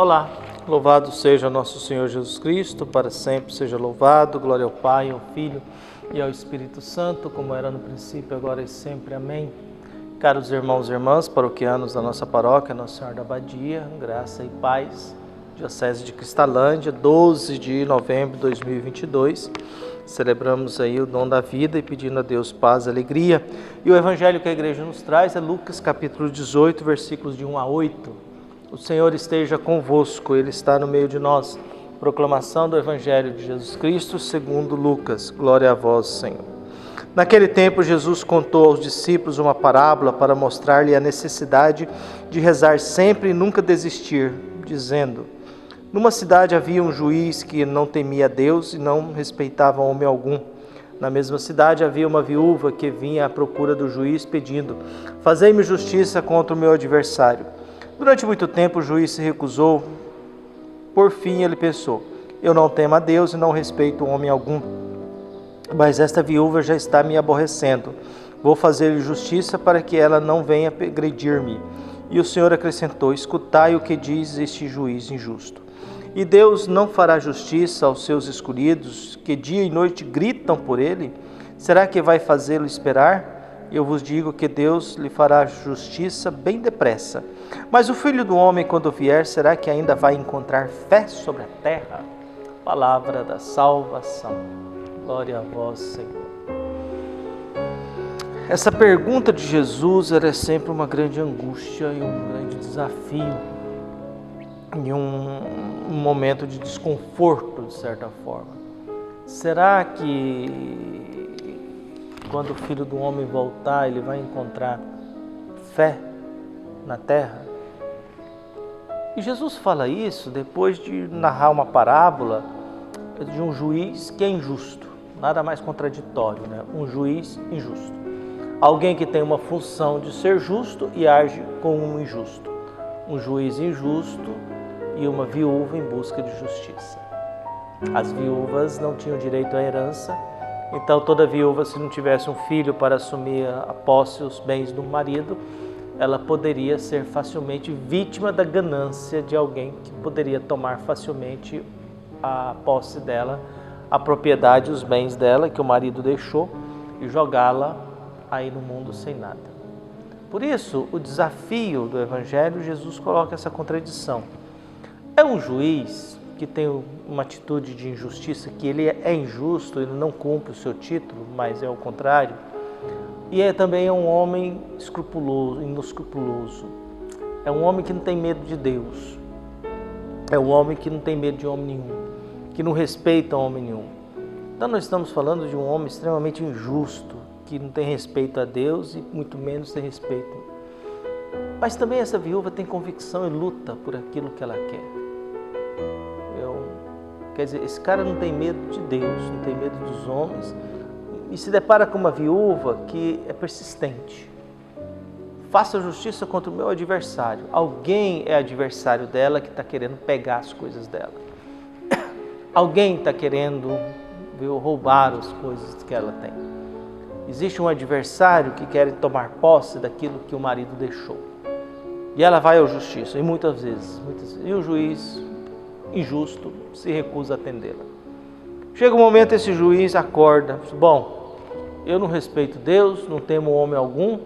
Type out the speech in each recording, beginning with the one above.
Olá, louvado seja nosso Senhor Jesus Cristo, para sempre seja louvado, glória ao Pai, ao Filho e ao Espírito Santo, como era no princípio, agora e sempre. Amém. Caros irmãos e irmãs, paroquianos da nossa paróquia, Nossa Senhora da Abadia, graça e paz, Diocese de Cristalândia, 12 de novembro de 2022, celebramos aí o dom da vida e pedindo a Deus paz e alegria. E o evangelho que a igreja nos traz é Lucas capítulo 18, versículos de 1 a 8. O Senhor esteja convosco, Ele está no meio de nós. Proclamação do evangelho de Jesus Cristo segundo Lucas. Glória a vós, Senhor. Naquele tempo, Jesus contou aos discípulos uma parábola para mostrar-lhe a necessidade de rezar sempre e nunca desistir, dizendo: numa cidade havia um juiz que não temia a Deus e não respeitava homem algum. Na mesma cidade havia uma viúva que vinha à procura do juiz pedindo: fazei-me justiça contra o meu adversário. Durante muito tempo o juiz se recusou. Por fim ele pensou: eu não temo a Deus e não respeito homem algum, mas esta viúva já está me aborrecendo. Vou fazer-lhe justiça para que ela não venha agredir-me. E o Senhor acrescentou: escutai o que diz este juiz injusto. E Deus não fará justiça aos seus escolhidos, que dia e noite gritam por ele? Será que vai fazê-lo esperar? Eu vos digo que Deus lhe fará justiça bem depressa. Mas o Filho do Homem, quando vier, será que ainda vai encontrar fé sobre a terra? Palavra da salvação. Glória a vós, Senhor. Essa pergunta de Jesus era sempre uma grande angústia e um grande desafio. E um momento de desconforto, de certa forma. Será que quando o Filho do Homem voltar, ele vai encontrar fé na terra? E Jesus fala isso depois de narrar uma parábola de um juiz que é injusto. Nada mais contraditório, né? Um juiz injusto. Alguém que tem uma função de ser justo e age como um injusto. Um juiz injusto e uma viúva em busca de justiça. As viúvas não tinham direito à herança, então toda viúva, se não tivesse um filho para assumir a posse, os bens do marido, ela poderia ser facilmente vítima da ganância de alguém que poderia tomar facilmente a posse dela, a propriedade, os bens dela que o marido deixou e jogá-la aí no mundo sem nada. Por isso, o desafio do Evangelho, Jesus coloca essa contradição. É um juiz que tem uma atitude de injustiça, que ele é injusto, ele não cumpre o seu título, mas é o contrário. E também um homem escrupuloso, inescrupuloso. É um homem que não tem medo de Deus. É um homem que não tem medo de homem nenhum, que não respeita homem nenhum. Então nós estamos falando de um homem extremamente injusto, que não tem respeito a Deus e muito menos tem respeito. Mas também essa viúva tem convicção e luta por aquilo que ela quer. Quer dizer, esse cara não tem medo de Deus, não tem medo dos homens e se depara com uma viúva que é persistente. Faça justiça contra o meu adversário. Alguém é adversário dela que está querendo pegar as coisas dela. Alguém está querendo roubar as coisas que ela tem. Existe um adversário que quer tomar posse daquilo que o marido deixou. E ela vai à justiça, e muitas vezes. E o juiz injusto se recusa a atendê-la. Chega um momento, esse juiz acorda, diz: bom, eu não respeito Deus, não temo homem algum,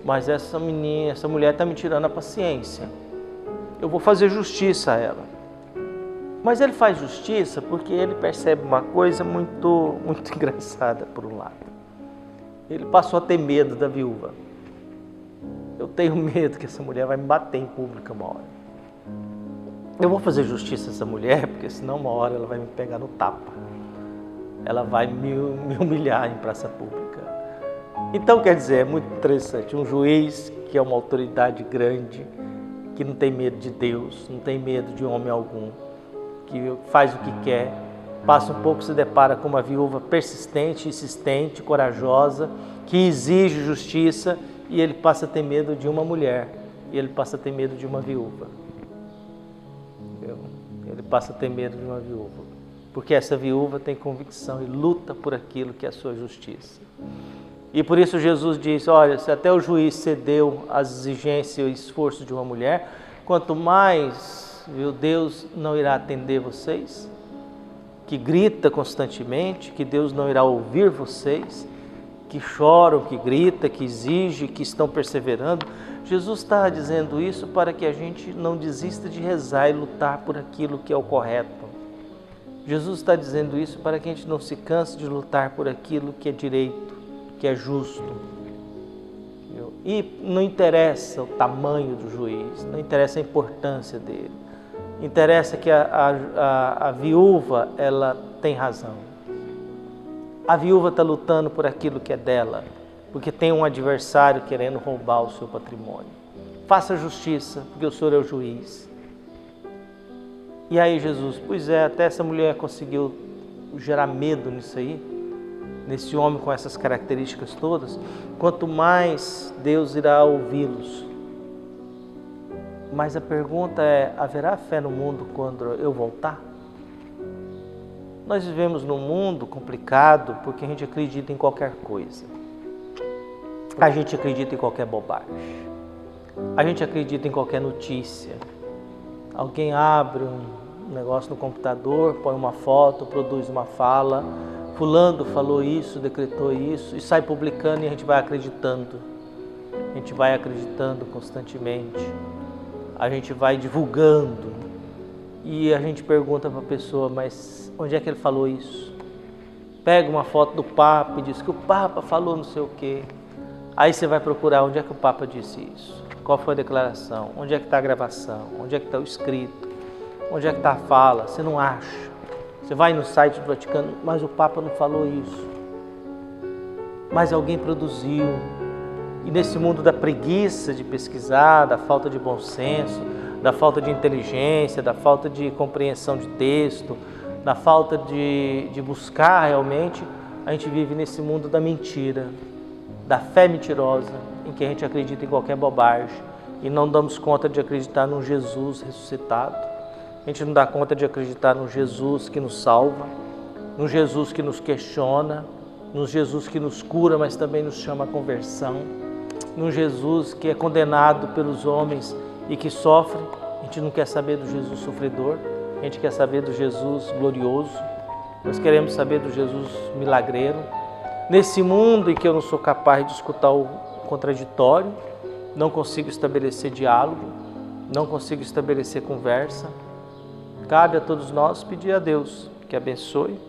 mas essa mulher está me tirando a paciência. Eu vou fazer justiça a ela. Mas ele faz justiça porque ele percebe uma coisa muito engraçada por um lado. Ele passou a ter medo da viúva. Eu tenho medo que essa mulher vai me bater em público uma hora. Eu vou fazer justiça a essa mulher, porque senão uma hora ela vai me pegar no tapa. Ela vai me humilhar em praça pública. Então, quer dizer, é muito interessante. Um juiz que é uma autoridade grande, que não tem medo de Deus, não tem medo de homem algum, que faz o que quer, passa um pouco, se depara com uma viúva persistente, insistente, corajosa, que exige justiça, e ele passa a ter medo de uma mulher, e ele passa a ter medo de uma viúva. Ele passa a ter medo de uma viúva, porque essa viúva tem convicção e luta por aquilo que é a sua justiça. E por isso Jesus diz: olha, se até o juiz cedeu às exigências e esforços de uma mulher, quanto mais viu? Deus não irá atender vocês, que grita constantemente, que Deus não irá ouvir vocês, que choram, que gritam, que exigem, que estão perseverando. Jesus está dizendo isso para que a gente não desista de rezar e lutar por aquilo que é o correto. Jesus está dizendo isso para que a gente não se canse de lutar por aquilo que é direito, que é justo. E não interessa o tamanho do juiz, não interessa a importância dele. Interessa que a viúva, ela tem razão. A viúva está lutando por aquilo que é dela, porque tem um adversário querendo roubar o seu patrimônio. Faça justiça, porque o Senhor é o juiz. E aí Jesus, pois é, até essa mulher conseguiu gerar medo nisso aí, nesse homem com essas características todas. Quanto mais Deus irá ouvi-los. Mas a pergunta é, haverá fé no mundo quando eu voltar? Nós vivemos num mundo complicado porque a gente acredita em qualquer coisa. A gente acredita em qualquer bobagem. A gente acredita em qualquer notícia. Alguém abre um negócio no computador, põe uma foto, produz uma fala. Fulano falou isso, decretou isso e sai publicando e a gente vai acreditando. A gente vai acreditando constantemente. A gente vai divulgando. E a gente pergunta para a pessoa, mas onde é que ele falou isso? Pega uma foto do Papa e diz que o Papa falou não sei o quê. Aí você vai procurar onde é que o Papa disse isso. Qual foi a declaração? Onde é que está a gravação? Onde é que está o escrito? Onde é que está a fala? Você não acha. Você vai no site do Vaticano, mas o Papa não falou isso. Mas alguém produziu. E nesse mundo da preguiça de pesquisar, da falta de bom senso, da falta de inteligência, da falta de compreensão de texto, da falta de buscar realmente, a gente vive nesse mundo da mentira, da fé mentirosa, em que a gente acredita em qualquer bobagem e não damos conta de acreditar num Jesus ressuscitado. A gente não dá conta de acreditar num Jesus que nos salva, num Jesus que nos questiona, num Jesus que nos cura, mas também nos chama à conversão, num Jesus que é condenado pelos homens e que sofre. A gente não quer saber do Jesus sofredor, a gente quer saber do Jesus glorioso, nós queremos saber do Jesus milagreiro. Nesse mundo em que eu não sou capaz de escutar o contraditório, não consigo estabelecer diálogo, não consigo estabelecer conversa, cabe a todos nós pedir a Deus que abençoe,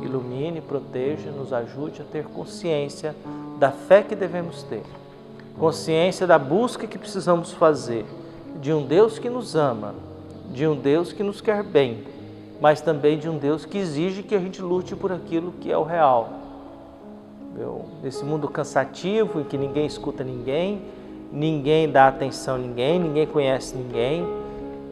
ilumine, proteja, nos ajude a ter consciência da fé que devemos ter, consciência da busca que precisamos fazer, de um Deus que nos ama, de um Deus que nos quer bem, mas também de um Deus que exige que a gente lute por aquilo que é o real. Nesse mundo cansativo em que ninguém escuta ninguém, ninguém dá atenção a ninguém, ninguém conhece ninguém,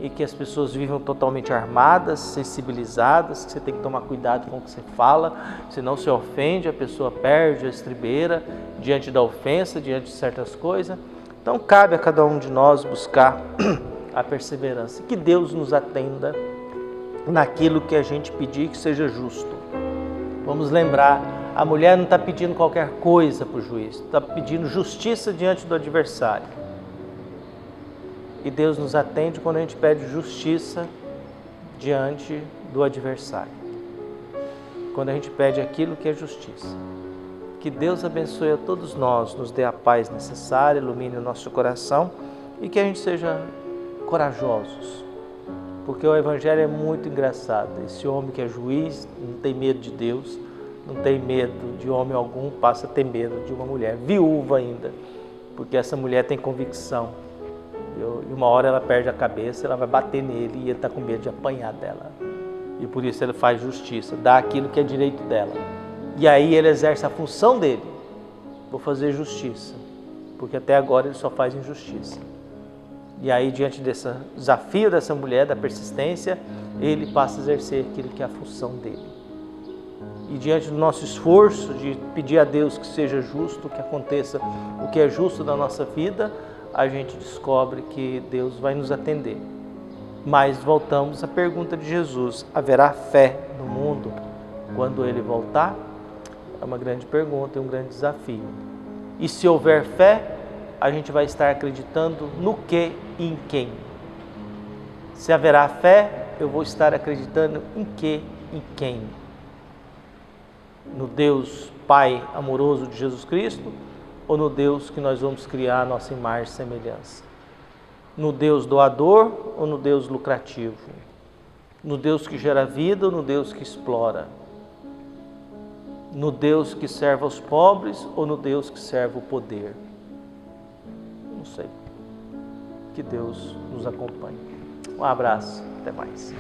e que as pessoas vivem totalmente armadas, sensibilizadas, que você tem que tomar cuidado com o que você fala, senão se ofende, a pessoa perde a estribeira diante da ofensa, diante de certas coisas. Então cabe a cada um de nós buscar a perseverança, que Deus nos atenda naquilo que a gente pedir que seja justo. Vamos lembrar, a mulher não está pedindo qualquer coisa para o juiz, está pedindo justiça diante do adversário. E Deus nos atende quando a gente pede justiça diante do adversário. Quando a gente pede aquilo que é justiça. Que Deus abençoe a todos nós, nos dê a paz necessária, ilumine o nosso coração e que a gente seja corajosos. Porque o Evangelho é muito engraçado. Esse homem que é juiz não tem medo de Deus, não tem medo de homem algum, passa a ter medo de uma mulher, viúva ainda. Porque essa mulher tem convicção. E uma hora ela perde a cabeça, ela vai bater nele e ele está com medo de apanhar dela. E por isso ele faz justiça, dá aquilo que é direito dela. E aí ele exerce a função dele. Vou fazer justiça, porque até agora ele só faz injustiça. E aí diante desse desafio dessa mulher, da persistência, ele passa a exercer aquilo que é a função dele. E diante do nosso esforço de pedir a Deus que seja justo, que aconteça o que é justo na nossa vida, a gente descobre que Deus vai nos atender. Mas voltamos à pergunta de Jesus: haverá fé no mundo quando Ele voltar? É uma grande pergunta e um grande desafio. E se houver fé, a gente vai estar acreditando no que e em quem? Se haverá fé, eu vou estar acreditando em quê? Em quem? No Deus Pai amoroso de Jesus Cristo ou no Deus que nós vamos criar a nossa imagem e semelhança? No Deus doador ou no Deus lucrativo? No Deus que gera vida ou no Deus que explora? No Deus que serve aos pobres ou no Deus que serve o poder? Não sei. Que Deus nos acompanhe. Um abraço, até mais.